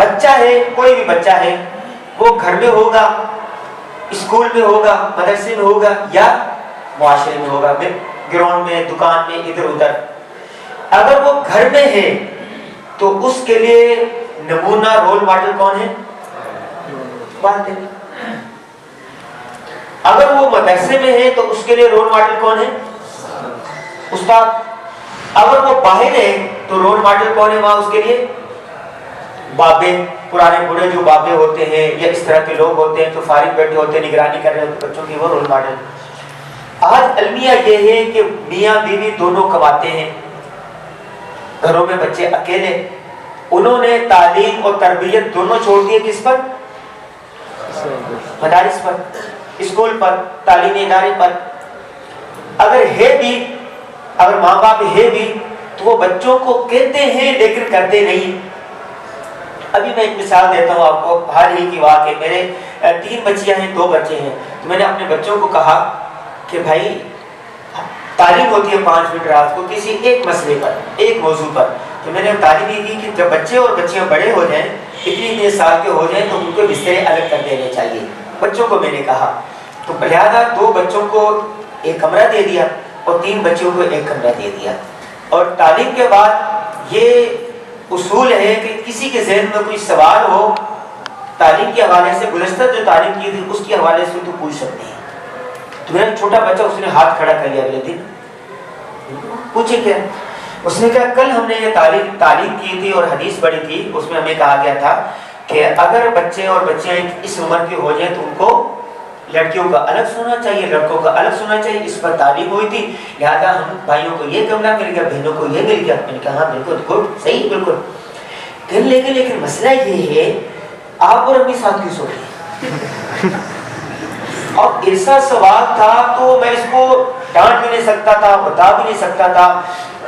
بچہ ہے، کوئی بھی بچہ ہے، وہ گھر میں ہوگا، اسکول میں ہوگا، مدرسے میں ہوگا یا معاشرے میں ہوگا، گراؤنڈ میں، دکان میں، ادھر ادھر، اگر وہ گھر میں ہے تو اس کے لیے نمونہ رول ماڈل کون ہے؟ والدین۔ اگر وہ مدرسے میں ہے تو اس کے لیے رول ماڈل کون ہے؟ استاد۔ اگر وہ باہر ہے تو رول ماڈل کون ہے وہاں اس کے لیے؟ بابے، پرانے بوڑھے جو بابے ہوتے ہیں یا اس طرح کے لوگ ہوتے ہیں جو فارغ بیٹھے ہوتے ہیں، نگرانی کر رہے ہوتے ہیں بچوں کی، وہ رول ماڈل۔ آج المیہ یہ ہے کہ میاں بیوی دونوں کماتے ہیں، گھروں میں بچے اکیلے، انہوں نے تعلیم اور تربیت دونوں چھوڑ دیے کس پر؟ مدارس پر، اسکول پر، تعلیمی ادارے پر۔ اگر ہے بھی، اگر ماں باپ ہے بھی تو وہ بچوں کو کہتے ہیں لیکن کرتے نہیں۔ ابھی میں ایک مثال دیتا ہوں آپ کو، حال ہی کی بات ہے، میرے 3 بچیاں ہیں، 2 بچے ہیں، تو میں نے اپنے بچوں کو کہا کہ بھائی تعلیم ہوتی ہے 5 منٹ رات کو کسی ایک مسئلے پر، ایک موضوع پر، تو میں نے تعلیم یہ کی کہ جب بچے اور بچیاں بڑے ہو جائیں، اتنے سال کے ہو جائیں، تو ان کو بسترے الگ کر دینے چاہیے، بچوں کو میں نے کہا۔ تو لہٰذا 2 بچوں کو ایک کمرہ دے دیا اور 3 بچوں کو ایک کمرہ دے دیا۔ اور تعلیم کے بعد یہ اصول ہے کہ کسی کے ذہن میں کوئی سوال ہو تعلیم کے حوالے سے، گزشتہ جو تعلیم کی تھی اس کے حوالے سے، تو پوچھ سکتے ہیں۔ تو میرا چھوٹا بچہ اس نے ہاتھ کھڑا کر لیا اگلے دن، پوچھے کیا؟ اس نے کہا کل ہم نے یہ تعلیم کی تھی اور حدیث پڑھی تھی، اس میں ہمیں کہا گیا تھا کہ اگر بچے اور بچیاں اس عمر کے ہو جائیں تو ان کو لڑکیوں کا الگ سونا چاہیے، لڑکوں کا الگ سونا چاہیے، اس پر تعلیم ہوئی تھی، لہٰذا ہم بھائیوں کو یہ کمرہ مل گیا، بہنوں کو یہ مل گیا۔ میں نے کہا ہاں بالکل گڈ، صحیح، بالکل۔ لیکن مسئلہ یہ ہے آپ اور امی ساتھ کیوں سو رہی ہیں؟ اور ایسا سوال تھا تو میں اس کو ڈانٹ بھی نہیں سکتا تھا، بتا بھی نہیں سکتا تھا،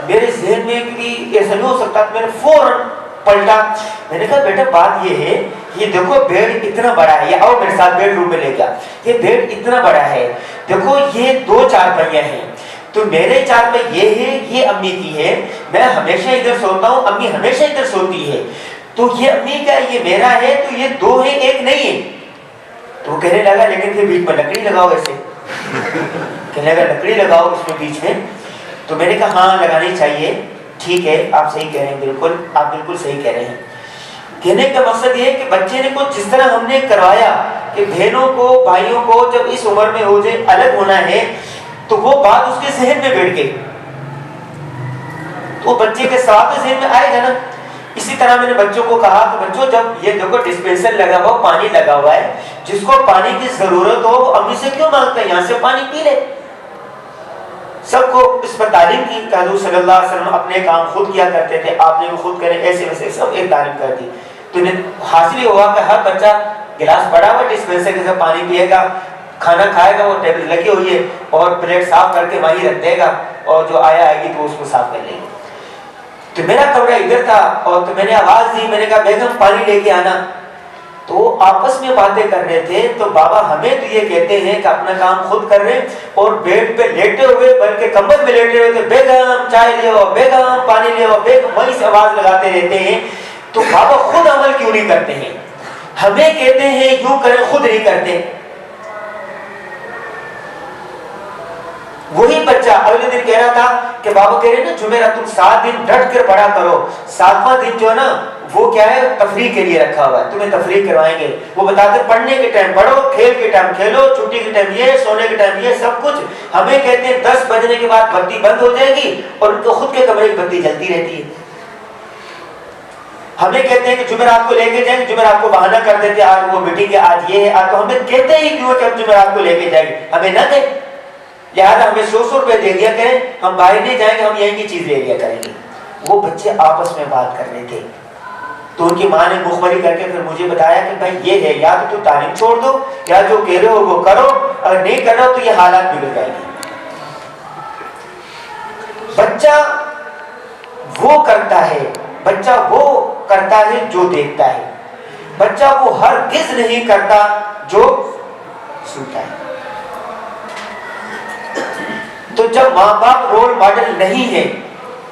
میرے ذہن میں بھی ایسا نہیں ہو سکتا، میں نے فوراً پلٹا۔ میں نے کہا بیٹا بات یہ ہے، یہ دیکھو بیڈ اتنا بڑا ہے، یہ آؤ میرے ساتھ بیڈ روم میں لے گیا، یہ بیڈ اتنا بڑا ہے، دیکھو یہ 2 چارپائیاں ہیں، تو میرے چارپائی یہ ہے، یہ امی کی ہے، میں ہمیشہ ادھر سوتا ہوں، امی ہمیشہ ادھر سوتی ہے، تو یہ امی کا یہ میرا ہے، تو یہ 2 ہے، ایک نہیں ہے۔ تو وہ کہنے لگا لیکن پھر بیچ میں لکڑی لگاؤ، ایسے کہنے لگا لکڑی لگاؤ اس میں بیچ میں۔ تو میں نے کہا ہاں لگانی چاہیے، ٹھیک ہے آپ صحیح کہہ رہے ہیں، بالکل آپ بالکل صحیح کہہ رہے ہیں۔ کہنے کا مقصد یہ ہے کہ بچے نے کو جس طرح ہم نے کروایا کہ بہنوں کو بھائیوں کو جب اس عمر میں ہو جائے الگ ہونا ہے، تو وہ بات اس کے ذہن میں بیٹھ گئی، تو بچے کے ساتھ ذہن میں آئے گا نا۔ اسی طرح میں نے بچوں کو کہا کہ بچوں جب یہ دیکھو ڈسپینسر لگا ہوا، پانی لگا ہوا ہے، جس کو پانی کی ضرورت ہو وہ امی سے کیوں مانگتا ہے، یہاں سے پانی پی لے۔ سب کو اس پر تعلیم کی کہ حضور صلی اللہ علیہ وسلم اپنے کام خود کیا کرتے تھے، آپ نے وہ خود کرے، ایسے ویسے سب ایک تعلیم کر دی۔ تو انہیں حاصل یہ ہوا کہ ہر بچہ گلاس بڑا ہوا ڈسپینسر کے ساتھ پانی پیے گا، کھانا کھائے گا، وہ ٹیبل لگی ہوئی ہے اور پلیٹ صاف کر کے وہیں رکھ دے گا، اور جو آئے گی تو اس کو صاف کر لے گا۔ تو میرا کمرہ ادھر تھا، اور تو میں نے آواز دی، میں نے کہا بیگم پانی لے کے آنا۔ تو آپس میں باتیں کر رہے تھے، تو بابا ہمیں تو یہ کہتے ہیں کہ اپنا کام خود کر رہے، اور بیڈ پہ لیٹے ہوئے بلکہ کمبل میں لیٹے ہوئے تھے، بیگم چائے لے آؤ، بیگم پانی لے آؤ، بیگم وہیں سے آواز لگاتے رہتے ہیں۔ تو بابا خود عمل کیوں نہیں کرتے ہیں؟ ہمیں کہتے ہیں یوں کریں، خود نہیں کرتے۔ وہی بچہ اگلے دن کہہ رہا تھا کہ بابا کہہ رہے نا جمعرات تم 7 دن ڈٹ کر پڑھا کرو، 7واں دن جو ہے نا وہ کیا ہے تفریح کے لیے رکھا ہوا ہے، تمہیں تفریح کروائیں گے۔ وہ بتاتے پڑھنے کے ٹائم پڑھو، کھیل کے ٹائم کھیلو، چھٹی کے ٹائم یہ، سونے کے ٹائم یہ، سب کچھ۔ ہمیں کہتے ہیں 10 بجنے کے بعد بتی بند ہو جائے گی اور ان کو خود کے کمرے کی بتی جلتی رہتی ہے۔ ہمیں کہتے ہیں کہ جمعرات کو لے کے جائیں گے، جمعرات کو بہانہ کر دیتے آج وہ میٹنگ ہے، آج یہ ہے، آج تو ہمیں کہتے ہی کیوں کہ ہم جمعرات کو لے کے جائیں گے، ہمیں نہ دیں، لہٰذا ہمیں 100 روپے دے دیا کریں، ہم باہر نہیں جائیں گے، ہم یہیں کی چیز لے لیا کریں گے۔ وہ بچے آپس میں بات کر رہے تھے، تو ان کی ماں نے مخبری کر کے پھر مجھے بتایا کہ بھائی یہ ہے، یا تو تعلیم چھوڑ دو، یا جو کہہ رہے ہو وہ کرو، اگر نہیں کر رہے ہو تو یہ حالات بگڑ جائیں گے۔ بچہ وہ کرتا ہے، بچہ وہ کرتا ہے جو دیکھتا ہے، بچہ وہ ہرگز نہیں کرتا جو سنتا ہے۔ تو جب ماں باپ رول ماڈل نہیں ہے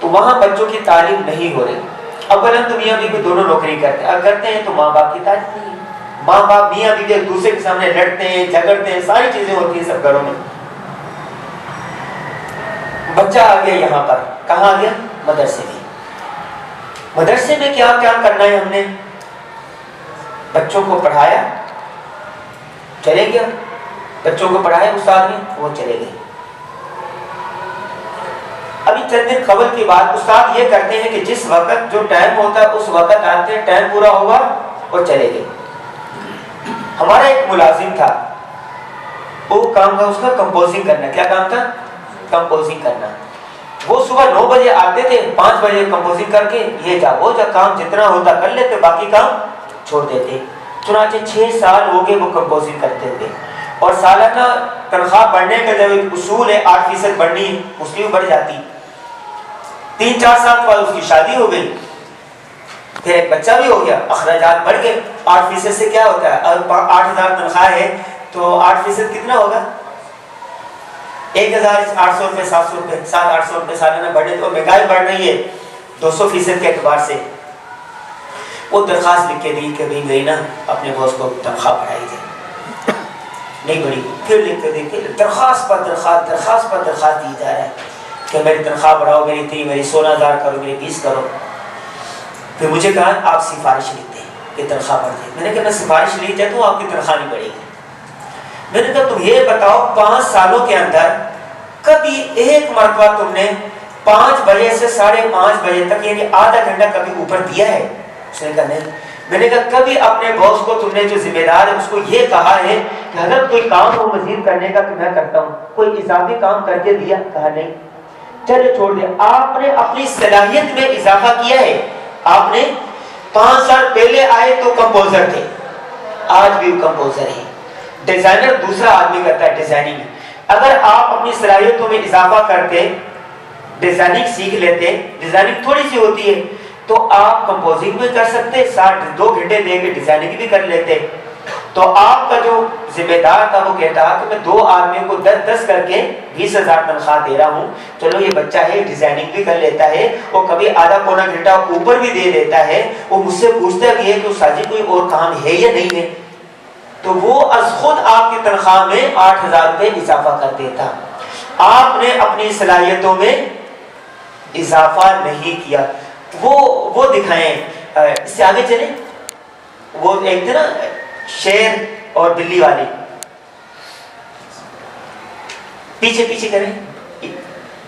تو وہاں بچوں کی تعلیم نہیں ہو رہی۔ اولاً تو میاں بیوی دونوں نوکری کرتے ہیں، اگر کرتے ہیں تو ماں باپ کی تعریف نہیں ہے. ماں باپ میاں بیوی ایک دوسرے کے سامنے لڑتے ہیں، جھگڑتے ہیں، ساری چیزیں ہوتی ہیں سب گھروں میں. بچہ آ گیا یہاں پر، کہاں آ گیا؟ مدرسے میں. مدرسے میں کیا کیا کرنا ہے؟ ہم نے بچوں کو پڑھایا، چلے گیا. بچوں کو پڑھایا استاد نے، وہ چلے گئے. ابھی چند دن قبل کی بات، استاد یہ کرتے ہیں کہ جس وقت جو ٹائم ہوتا ہے اس وقت آتے ہیں، ٹائم پورا ہوگا اور چلے گئے. ہمارا ایک ملازم تھا، وہ کام تھا اس کا کمپوزنگ کرنا. کیا کام تھا؟ کمپوزنگ کرنا. وہ صبح 9 بجے آتے تھے، 5 بجے کمپوزنگ کر کے یہ جا وہ جا کام جتنا ہوتا کر لیتے، باقی کام چھوڑ دیتے. چنانچہ 6 سال ہو گئے وہ کمپوزنگ کرتے ہوئے. اور سالانہ تنخواہ بڑھنے کا جب اصول ہے 8% بڑھنی، اس کی بھی بڑھ جاتی. 3-4 سال بعد اس کی شادی ہو گئی، پھر ایک بچہ بھی ہو گیا، اخراجات بڑھ گئے. 8% سے کیا ہوتا ہے؟ اگر 8,000 تنخواہ ہے تو 8% کتنا ہوگا؟ 1,800 روپے، 700 روپے، 700-800 روپے سالانہ بڑھے. تو مہنگائی بڑھ رہی ہے 200% کے اعتبار سے. وہ درخواست لکھ کے دی کہ بھائی میری نا اپنے باس کو تنخواہ بڑھائی جائے. نہیں بڑھی. پھر لکھ کے دی کہ درخواست پر درخواست، درخواست پر درخواست دی جا رہا ہے کہ میری تنخواہ بڑھاؤ، میری تھی میری 16,000 کرو، میری 20 کرو. پھر مجھے کہا آپ سفارش لکھ دیں کہ تنخواہ بڑھ جائے. میں نے کہا میں سفارش لکھ جائے تو آپ کی تنخواہ نہیں بڑھے گی. میں نے کہا تم یہ بتاؤ 5 سالوں کے اندر کبھی ایک مرتبہ تم نے 5 بجے سے 5:30 بجے تک یعنی آدھا گھنٹہ کبھی اوپر دیا ہے؟ اس نے کہا نہیں. میں نے کہا کبھی اپنے باس کو تم نے جو ذمہ دار ہے اس کو یہ کہا ہے کہ حضرت کوئی کام ہو مزید کرنے کا کہ میں کرتا ہوں، کوئی اضافی کام کر کے دیا؟ کہا نہیں. چلے چھوڑ دیا. آپ نے اپنی صلاحیت میں اضافہ کیا ہے. آپ نے 5 سال پہلے آئے تو کمپوزر تھے، آج بھی کمپوزر ہیں. ڈیزائنر دوسرا آدمی کرتا ہے ڈیزائننگ. اگر آپ اپنی صلاحیتوں میں اضافہ کرتے، ڈیزائننگ سیکھ لیتے، ڈیزائننگ تھوڑی سی ہوتی ہے تو آپ کمپوزنگ بھی کر سکتے، 2 گھنٹے دے کے ڈیزائننگ بھی کر لیتے. تو آپ کا جو ذمہ دار تھا وہ کہتا کہ میں 2 آدمیوں کو 10 کر کے 20,000 تنخواہ دے رہا ہوں. چلو یہ بچہ ہے ڈیزائننگ بھی کر لیتا ہے اور کبھی آدھا پونا گھنٹہ اوپر بھی دے دیتا ہے. وہ مجھ سے پوچھتا بھی ہے کہ ساجد کوئی اور کام ہے یا نہیں ہے، تو وہ از خود آپ کی تنخواہ میں 8,000 روپے اضافہ کر دیتا. آپ نے اپنی صلاحیتوں میں اضافہ نہیں کیا. وہ دکھائیں. اس سے آگے چلیں. وہ ایک تھے نا شیر اور بلی والی، پیچھے پیچھے کریں،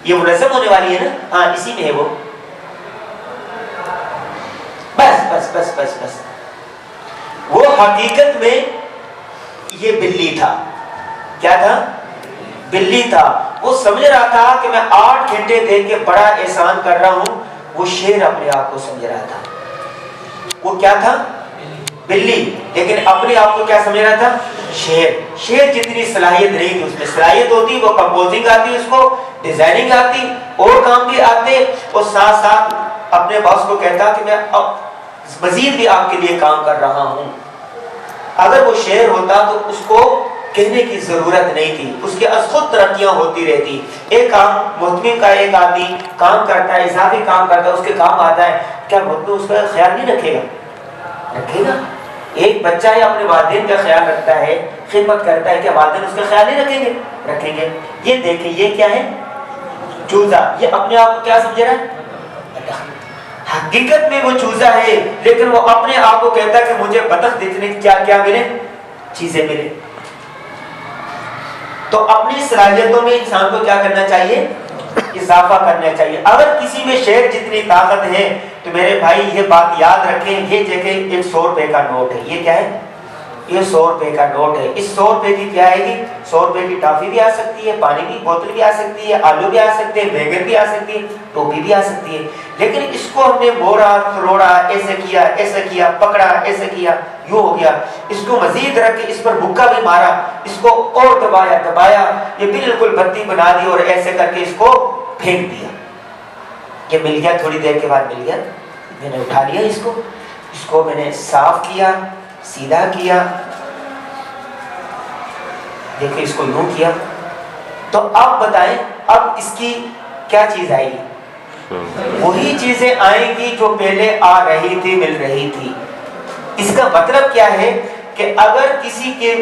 یہ منظم ہونے والی ہے نا. ہاں اسی میں ہے وہ. بس بس بس بس بس. وہ حقیقت میں یہ بلی تھا. کیا تھا؟ بلی تھا. وہ سمجھ رہا تھا کہ میں 8 گھنٹے دے کے بڑا احسان کر رہا ہوں. وہ شیر اپنے آپ کو سمجھ رہا تھا. وہ کیا تھا؟ بلی. لیکن اپنے آپ کو کیا سمجھ رہا تھا؟ شیر. شیر جتنی صلاحیت نہیں تھی، اس میں صلاحیت ہوتی، وہ کمپوزنگ آتی، اس کو ڈیزائننگ آتی، اور کام بھی آتے، اور ساتھ ساتھ اپنے باس کو کہتا کہ میں مزید بھی آپ کے لیے کام کر رہا ہوں. اگر وہ شیر ہوتا تو اس کو کہنے کی ضرورت نہیں تھی، اس کی از خود ترقیاں ہوتی رہتی. ایک کام محتمم کا ایک آدمی کام کرتا ہے، اضافی کام کرتا ہے، اس کے کام آتا ہے، کیا محتمم اس کا خیال نہیں رکھے گا؟ رکھے گا. ایک بچہ ہے اپنے والدین کا خیال رکھتا ہے، خدمت کرتا ہے، کیا والدین اس کا خیال نہیں رکھیں گے؟ رکھیں گے. یہ دیکھیں یہ کیا ہے؟ چوزا. یہ اپنے آپ کو کیا سمجھ رہا ہے؟ حقیقت میں وہ چوزا ہے، لیکن وہ اپنے آپ کو کہتا ہے کہ مجھے بطخ جتنے کیا کیا ملے، چیزیں ملے. تو اپنی صلاحیتوں میں انسان کو کیا کرنا چاہیے؟ اضافہ کرنا چاہیے. اگر کسی میں شیر جتنی طاقت ہے تو میرے بھائی یہ بات یاد رکھیں، یہ جگہ ایک 100 روپے کا نوٹ ہے. یہ کیا ہے؟ یہ 100 روپے کا نوٹ ہے. اس 100 روپے کی کیا آئے گی؟ 100 روپے کی ٹافی بھی آ سکتی ہے، پانی کی بوتل بھی آ سکتی ہے، آلو بھی آ سکتے ہیں، بیگن بھی آ سکتی ہے، ٹوپی بھی آ سکتی ہے. لیکن اس کو ہم نے موڑا تروڑا، ایسے کیا، پکڑا، ایسے کیا، یوں ہو گیا. اس کو مزید رکھ کے اس پر بھکا بھی مارا، اس کو اور دبایا، یہ بالکل بتی بنا دی اور ایسے کر کے اس کو پھینک دیا. یہ مل گیا، تھوڑی دیر کے بعد مل گیا. میں نے اٹھا لیا اس کو میں نے صاف کیا، سیدھا کیا، دیکھیں اس کو یوں کیا. تو اب بتائیں اب اس کی کیا چیز آئے گی؟ وہی چیزیں آئیں گی جو پہلے آ رہی تھی، مل رہی تھی۔ اس کا مطلب کیا ہے کہ اگر کسی کے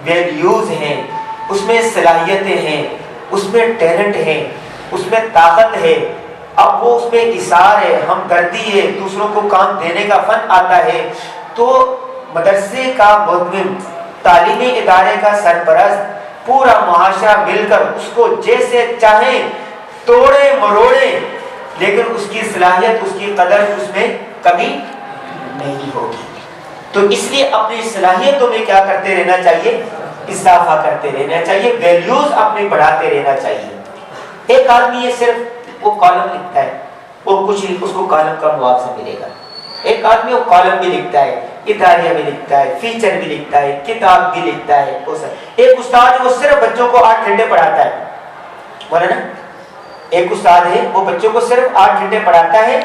ویلیوز ہیں، اس میں صلاحیتیں ہیں، اس میں ٹیلنٹ ہے، اس میں طاقت ہے، اب وہ اس میں اثار ہے، ہمدردی ہے، دوسروں کو کام دینے کا فن آتا ہے، تو مدرسے کا معتمم، تعلیمی ادارے کا سرپرست، پورا معاشرہ مل کر اس کو جیسے چاہیں توڑے مروڑے، لیکن اس کی صلاحیت، اس کی قدر، اس میں کمی نہیں ہوگی۔ تو اس لیے اپنی صلاحیتوں میں کیا کرتے رہنا چاہیے؟ اضافہ کرتے رہنا چاہیے، ویلیوز اپنے بڑھاتے رہنا چاہیے۔ ایک آدمی یہ صرف وہ کالم لکھتا ہے، وہ کچھ نہیں، اس کو کالم کا معاوضہ ملے گا۔ ایک آدمی وہ کالم بھی لکھتا ہے، اداریہ بھی لکھتا ہے، فیچر بھی لکھتا ہے، کتاب بھی لکھتا ہے۔ ایک استاد وہ صرف بچوں کو 8 گھنٹے پڑھاتا ہے، بولے نا، ایک استاد ہے وہ بچوں کو صرف 8 گھنٹے پڑھاتا ہے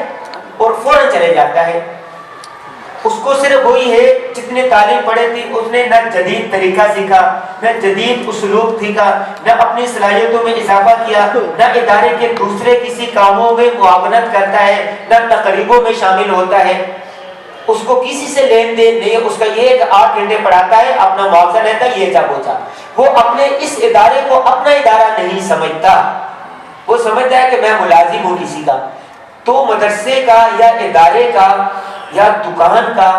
اور فوراً چلے جاتا ہے۔ اس کو صرف وہی ہے جتنے تعلیم پڑھے تھی، اس نے نہ جدید طریقہ سیکھا، نہ جدید اسلوب سیکھا، نہ اپنی صلاحیتوں میں اضافہ کیا، نہ ادارے کے دوسرے کسی کاموں میں معاونت کرتا ہے، نہ تقریبوں میں شامل ہوتا ہے۔ اس کو کسی سے لین دین نہیں ہے، اس کا یہ ہے کہ 8 گھنٹے پڑھاتا ہے، اپنا معاوضہ لیتا ہے، یہ جا بوجھا۔ وہ اپنے اس ادارے کو اپنا ادارہ نہیں سمجھتا، وہ سمجھتا ہے کہ میں ملازم ہوں کسی کا۔ تو مدرسے کا یا ادارے کا یا دکان کا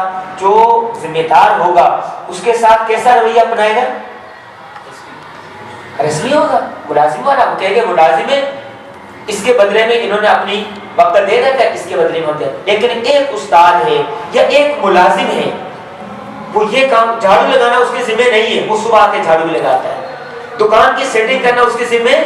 جو ذمہ دار ہوگا، اس کے ساتھ کیسا رویہ اپنائے گا؟ رسمی ہوگا، ملازم والا۔ وہ کہے گا ملازم ہے، اس کے بدلے میں انہوں نے اپنی وقت دے رکھا ہے، اس کے بدلے میں دے۔ لیکن ایک استاد ہے یا ایک ملازم ہے، وہ یہ کام جھاڑو لگانا اس کے ذمہ نہیں ہے، وہ صبح آ کے جھاڑو لگاتا ہے۔ دکان کی سیٹنگ کرنا اس کے ذمہ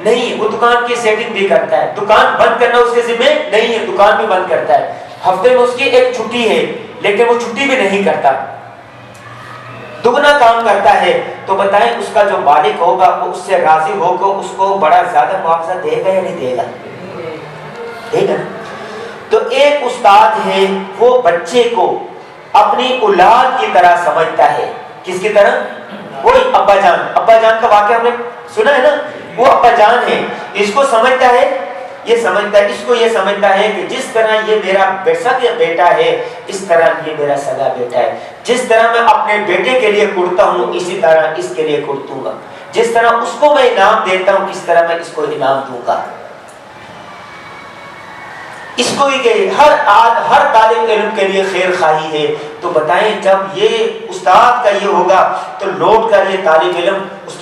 نہیں ہے، وہ دکان کی سیٹنگ بھی کرتا ہے۔ دکان بند کرنا اس کے ذمہ نہیں ہے، دکان بھی بند کرتا ہے۔ ہفتے میں اس کی ایک چھٹی ہے، لیکن وہ چھٹی بھی نہیں کرتا، دگنا کام کرتا ہے۔ تو بتائیں اس کا جو مالک ہوگا وہ اس سے راضی ہوگا، اس کو بڑا زیادہ معاوضہ دے گا یا نہیں دے گا؟ دے گا۔ تو ایک استاد ہے، وہ بچے کو اپنی اولاد کی طرح سمجھتا ہے۔ کس کی طرح؟ وہی ابا جان۔ ابا جان کا واقعہ ہم نے سنا ہے نا، وہ ابا جان ہے، اس کو سمجھتا ہے، یہ سمجھتا ہے، اس کو یہ سمجھتا ہے کہ جس طرح یہ میرا سگا بیٹا ہے، اس طرح یہ میرا سگا بیٹا ہے۔ جس طرح میں اپنے بیٹے کے لیے کرتا ہوں، اسی طرح اس کے لیے کرتوں گا۔ جس طرح اس کو میں انعام دیتا ہوں، کس طرح میں اس کو انعام دوں گا۔ اس کو ہی کہ ہر طالب علم کے لیے خیر خواہی ہے۔ تو بتائیں جب یہ استاد کا یہ ہوگا تو لوٹ کر یہ طالب علم اس کی